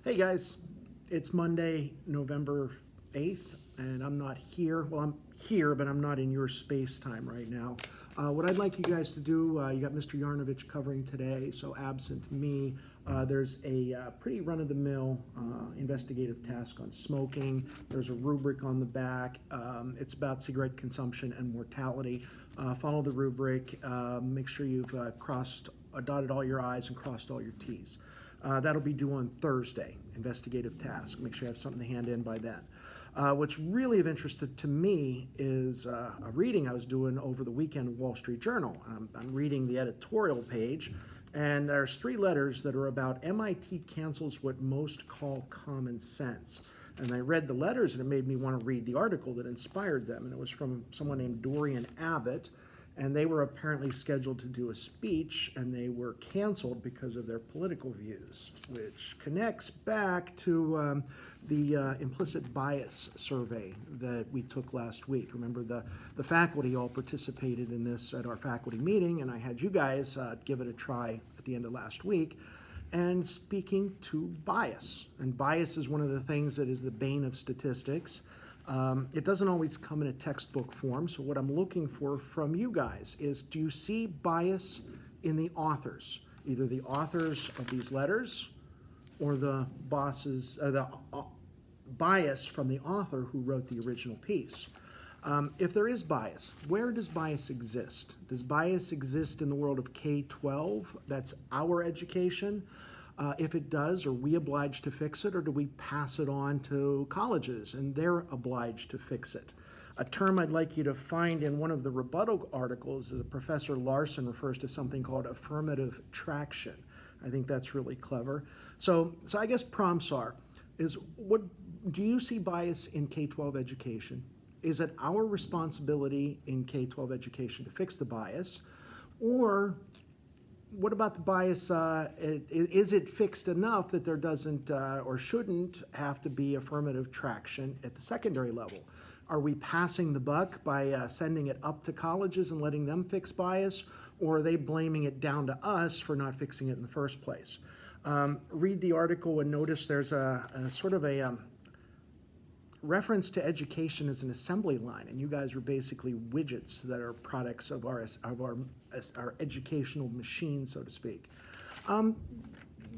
Hey guys, it's Monday, November 8th, and I'm not here. Well, I'm here, but I'm not in your space time right now. What I'd like you guys to do, you got Mr. Yarnovich covering today, so absent me, there's a pretty run-of-the-mill investigative task on smoking. There's a rubric on the back. It's about cigarette consumption and mortality. Follow the rubric. Make sure you've dotted all your I's and crossed all your T's. That'll be due on Thursday, investigative task. Make sure you have something to hand in by then. What's really of interest to me is a reading I was doing over the weekend of Wall Street Journal. I'm reading the editorial page, and there's 3 letters that are about MIT cancels what most call common sense. And I read the letters, and it made me want to read the article that inspired them. And it was from someone named Dorian Abbott. And they were apparently scheduled to do a speech, and they were canceled because of their political views, which connects back to the implicit bias survey that we took last week. Remember, the faculty all participated in this at our faculty meeting, and I had you guys give it a try at the end of last week. And speaking to bias, and bias is one of the things that is the bane of statistics. It doesn't always come in a textbook form, so what I'm looking for from you guys is, do you see bias in the authors, either the authors of these letters or the bias from the author who wrote the original piece? If there is bias, where does bias exist? Does bias exist in the world of K-12? That's our education. If it does, are we obliged to fix it, or do we pass it on to colleges and they're obliged to fix it? A term I'd like you to find in one of the rebuttal articles, Professor Larson refers to something called affirmative traction. I think that's really clever. So I guess prompts what do you see bias in K-12 education? Is it our responsibility in K-12 education to fix the bias? Or what about the bias? Is it fixed enough that there doesn't or shouldn't have to be affirmative traction at the secondary level? Are we passing the buck by sending it up to colleges and letting them fix bias? Or are they blaming it down to us for not fixing it in the first place? Read the article and notice there's a sort of a reference to education as an assembly line, and you guys are basically widgets that are products of our educational machine, so to speak.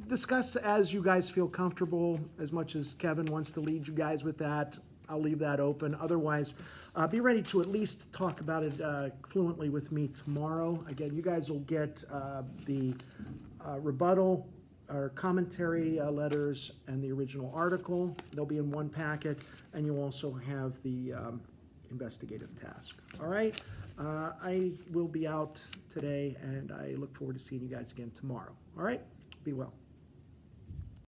Discuss as you guys feel comfortable. As much as Kevin wants to lead you guys with that, I'll leave that open. Otherwise, be ready to at least talk about it fluently with me tomorrow. Again, you guys will get the rebuttal or commentary letters and the original article. They'll be in one packet, and you'll also have the investigative task. All right, I will be out today, and I look forward to seeing you guys again tomorrow. All right, be well.